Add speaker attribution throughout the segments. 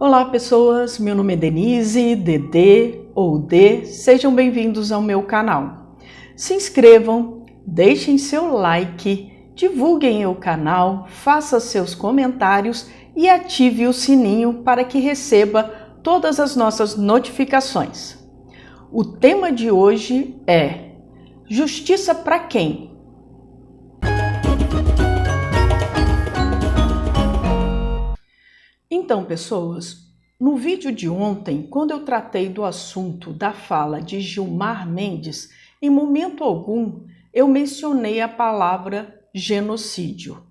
Speaker 1: Olá pessoas, meu nome é Denise, Dedê ou D, sejam bem-vindos ao meu canal. Se inscrevam, deixem seu like, divulguem o canal, façam seus comentários e ative o sininho para que receba todas as nossas notificações. O tema de hoje é Justiça para quem? Então, pessoas, no vídeo de ontem, quando eu tratei do assunto da fala de Gilmar Mendes, em momento algum eu mencionei a palavra genocídio.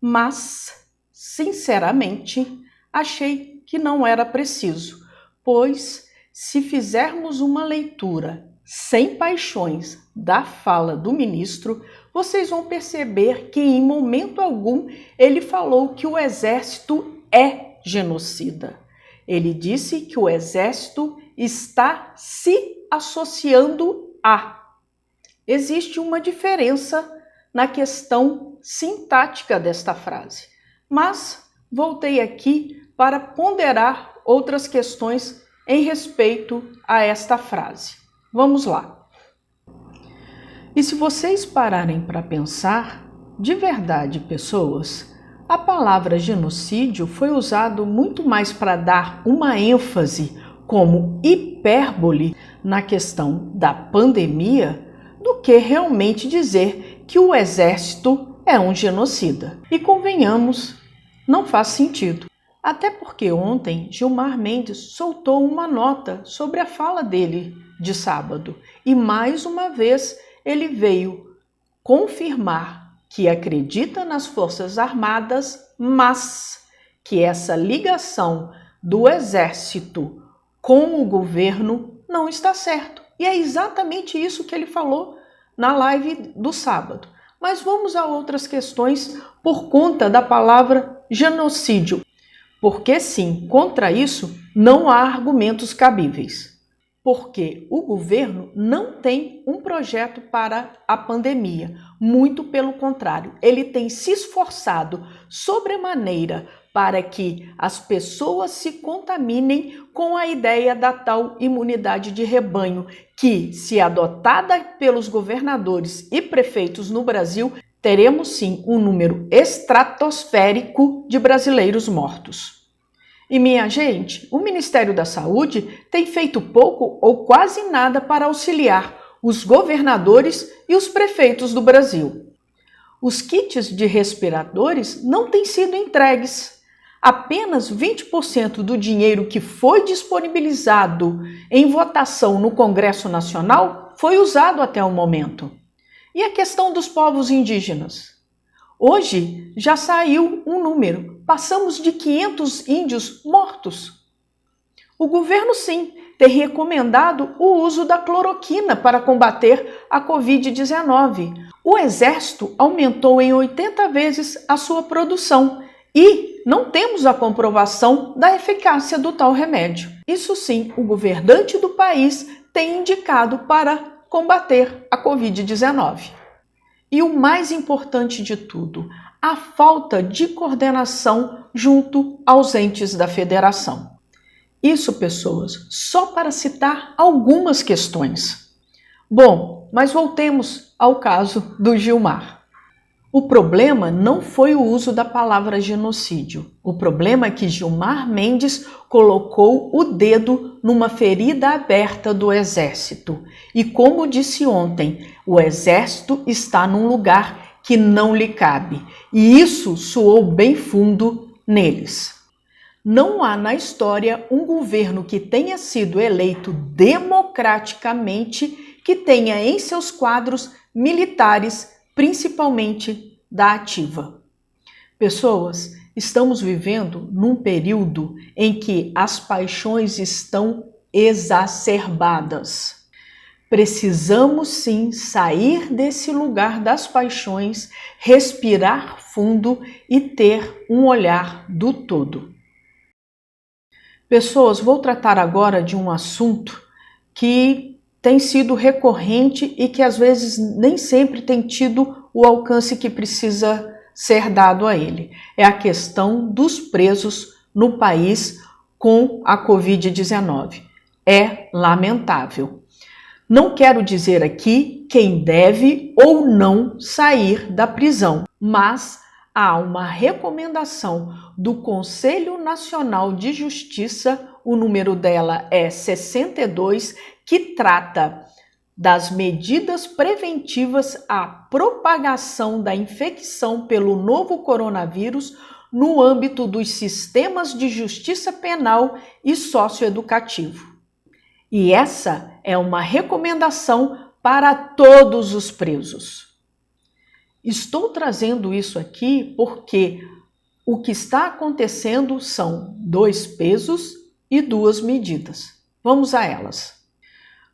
Speaker 1: Mas, sinceramente, achei que não era preciso, pois se fizermos uma leitura sem paixões da fala do ministro, vocês vão perceber que em momento algum ele falou que o exército é genocida. Ele disse que o exército está se associando a. Existe uma diferença na questão sintática desta frase, mas voltei aqui para ponderar outras questões em respeito a esta frase. Vamos lá. E se vocês pararem para pensar, de verdade, pessoas, a palavra genocídio foi usado muito mais para dar uma ênfase como hipérbole na questão da pandemia do que realmente dizer que o exército é um genocida. E convenhamos, não faz sentido. Até porque ontem Gilmar Mendes soltou uma nota sobre a fala dele de sábado e mais uma vez ele veio confirmar que acredita nas Forças Armadas, mas que essa ligação do Exército com o governo não está certo. E é exatamente isso que ele falou na live do sábado. Mas vamos a outras questões por conta da palavra genocídio. Porque sim, contra isso não há argumentos cabíveis. Porque o governo não tem um projeto para a pandemia. Muito pelo contrário, ele tem se esforçado sobremaneira para que as pessoas se contaminem com a ideia da tal imunidade de rebanho, que, se adotada pelos governadores e prefeitos no Brasil, teremos sim um número estratosférico de brasileiros mortos. E minha gente, o Ministério da Saúde tem feito pouco ou quase nada para auxiliar os governadores e os prefeitos do Brasil. Os kits de respiradores não têm sido entregues. Apenas 20% do dinheiro que foi disponibilizado em votação no Congresso Nacional foi usado até o momento. E a questão dos povos indígenas? Hoje já saiu um número, passamos de 500 índios mortos. O governo, sim, tem recomendado o uso da cloroquina para combater a Covid-19. O Exército aumentou em 80 vezes a sua produção e não temos a comprovação da eficácia do tal remédio. Isso sim, o governante do país tem indicado para combater a Covid-19. E o mais importante de tudo, a falta de coordenação junto aos entes da federação. Isso, pessoas, só para citar algumas questões. Bom, mas voltemos ao caso do Gilmar. O problema não foi o uso da palavra genocídio. O problema é que Gilmar Mendes colocou o dedo numa ferida aberta do Exército. E como disse ontem, o Exército está num lugar que não lhe cabe. E isso soou bem fundo neles. Não há na história um governo que tenha sido eleito democraticamente que tenha em seus quadros militares, principalmente da ativa. Pessoas, estamos vivendo num período em que as paixões estão exacerbadas. Precisamos sim sair desse lugar das paixões, respirar fundo e ter um olhar do todo. Pessoas, vou tratar agora de um assunto que tem sido recorrente e que às vezes nem sempre tem tido o alcance que precisa ser dado a ele. É a questão dos presos no país com a Covid-19. É lamentável. Não quero dizer aqui quem deve ou não sair da prisão, mas há uma recomendação do Conselho Nacional de Justiça, o número dela é 62, que trata das medidas preventivas à propagação da infecção pelo novo coronavírus no âmbito dos sistemas de justiça penal e socioeducativo. E essa é uma recomendação para todos os presos. Estou trazendo isso aqui porque o que está acontecendo são 2 pesos e 2 medidas. Vamos a elas.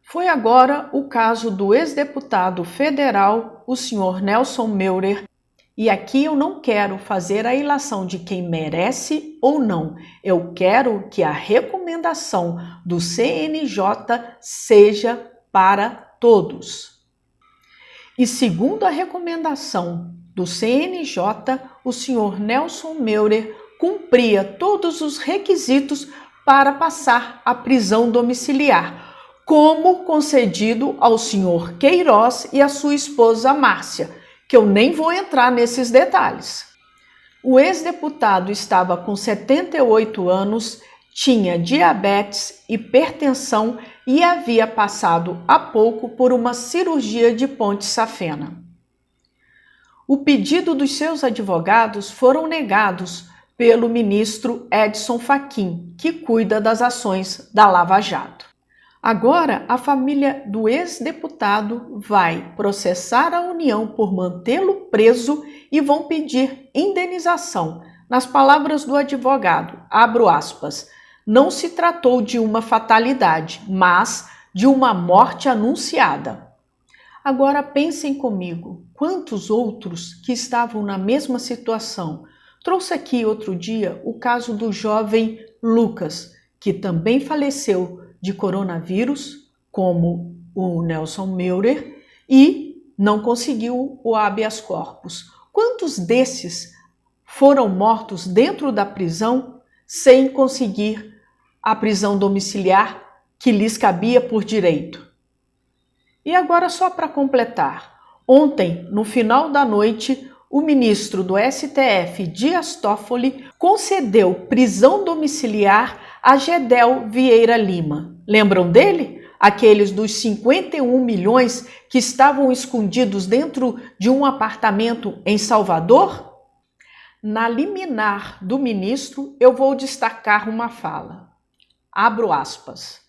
Speaker 1: Foi agora o caso do ex-deputado federal, o senhor Nelson Meurer, e aqui eu não quero fazer a ilação de quem merece ou não. Eu quero que a recomendação do CNJ seja para todos. E segundo a recomendação do CNJ, o senhor Nelson Meurer cumpria todos os requisitos para passar a prisão domiciliar, como concedido ao senhor Queiroz e à sua esposa Márcia, que eu nem vou entrar nesses detalhes. O ex-deputado estava com 78 anos, tinha diabetes, hipertensão e havia passado há pouco por uma cirurgia de ponte safena. O pedido dos seus advogados foram negados pelo ministro Edson Fachin, que cuida das ações da Lava Jato. Agora, a família do ex-deputado vai processar a União por mantê-lo preso e vão pedir indenização. Nas palavras do advogado, abro aspas, não se tratou de uma fatalidade, mas de uma morte anunciada. Agora pensem comigo, quantos outros que estavam na mesma situação? Trouxe aqui outro dia o caso do jovem Lucas, que também faleceu de coronavírus, como o Nelson Meurer, e não conseguiu o habeas corpus. Quantos desses foram mortos dentro da prisão sem conseguir a prisão domiciliar que lhes cabia por direito? E agora, só para completar, ontem, no final da noite, o ministro do STF, Dias Toffoli, concedeu prisão domiciliar a Gedel Vieira Lima. Lembram dele? Aqueles dos 51 milhões que estavam escondidos dentro de um apartamento em Salvador? Na liminar do ministro, eu vou destacar uma fala. Abro aspas.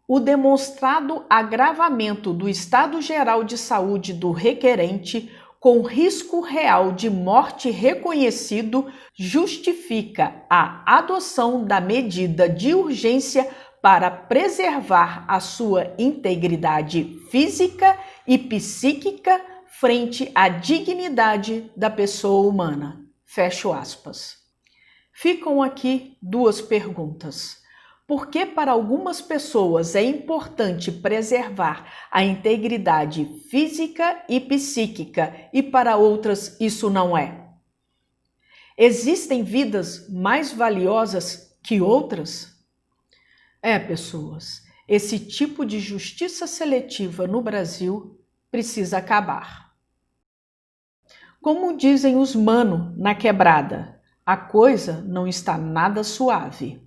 Speaker 1: O demonstrado agravamento do estado geral de saúde do requerente, com risco real de morte reconhecido, justifica a adoção da medida de urgência para preservar a sua integridade física e psíquica frente à dignidade da pessoa humana. Fecho aspas. Ficam aqui 2 perguntas. Por que para algumas pessoas é importante preservar a integridade física e psíquica e para outras isso não é? Existem vidas mais valiosas que outras? Pessoas, esse tipo de justiça seletiva no Brasil precisa acabar. Como dizem os mano na quebrada, a coisa não está nada suave.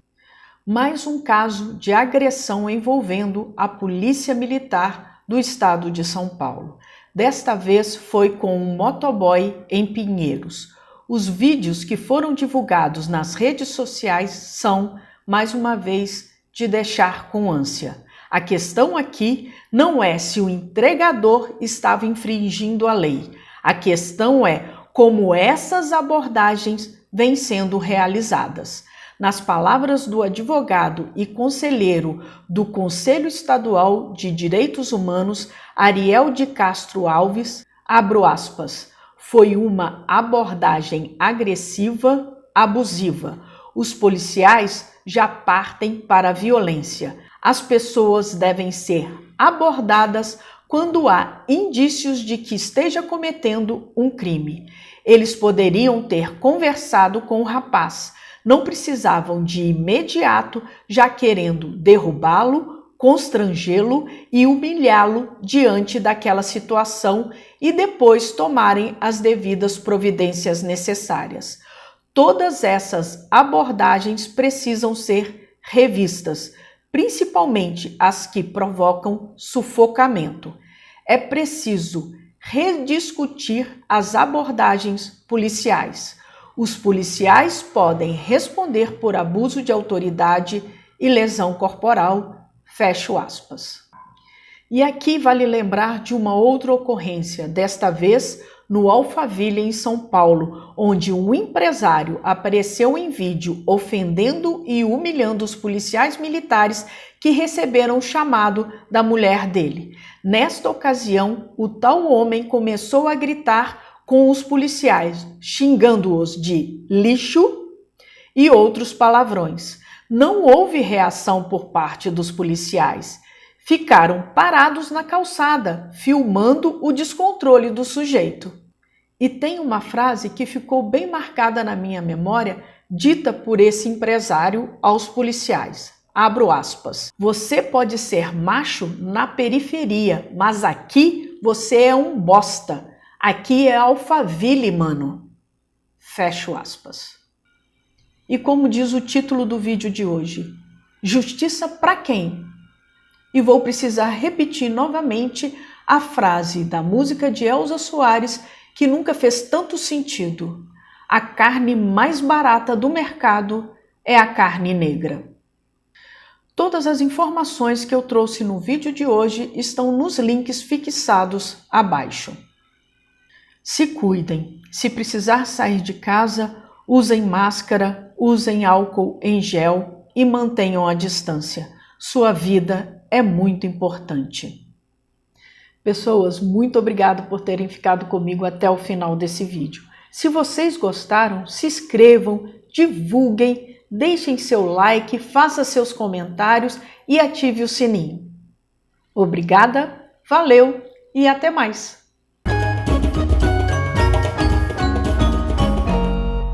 Speaker 1: Mais um caso de agressão envolvendo a Polícia Militar do Estado de São Paulo. Desta vez foi com um motoboy em Pinheiros. Os vídeos que foram divulgados nas redes sociais são, mais uma vez, de deixar com ânsia. A questão aqui não é se o entregador estava infringindo a lei. A questão é como essas abordagens vêm sendo realizadas. Nas palavras do advogado e conselheiro do Conselho Estadual de Direitos Humanos, Ariel de Castro Alves, abro aspas, foi uma abordagem agressiva, abusiva. Os policiais já partem para a violência. As pessoas devem ser abordadas quando há indícios de que esteja cometendo um crime. Eles poderiam ter conversado com o rapaz. não precisavam de imediato já querendo derrubá-lo, constrangê-lo e humilhá-lo diante daquela situação e depois tomarem as devidas providências necessárias. Todas essas abordagens precisam ser revistas, principalmente as que provocam sufocamento. É preciso rediscutir as abordagens policiais. Os policiais podem responder por abuso de autoridade e lesão corporal. Fecho aspas. E aqui vale lembrar de uma outra ocorrência, desta vez no Alphaville, em São Paulo, onde um empresário apareceu em vídeo ofendendo e humilhando os policiais militares que receberam o chamado da mulher dele. Nesta ocasião, o tal homem começou a gritar com os policiais, xingando-os de lixo e outros palavrões. Não houve reação por parte dos policiais. Ficaram parados na calçada, filmando o descontrole do sujeito. E tem uma frase que ficou bem marcada na minha memória, dita por esse empresário aos policiais. Abro aspas. Você pode ser macho na periferia, mas aqui você é um bosta. Aqui é Alphaville, mano. Fecho aspas. E como diz o título do vídeo de hoje, justiça para quem? E vou precisar repetir novamente a frase da música de Elza Soares, que nunca fez tanto sentido. A carne mais barata do mercado é a carne negra. Todas as informações que eu trouxe no vídeo de hoje estão nos links fixados abaixo. Se cuidem. Se precisar sair de casa, usem máscara, usem álcool em gel e mantenham a distância. Sua vida é muito importante. Pessoas, muito obrigado por terem ficado comigo até o final desse vídeo. Se vocês gostaram, se inscrevam, divulguem, deixem seu like, faça seus comentários e ative o sininho. Obrigada, valeu e até mais!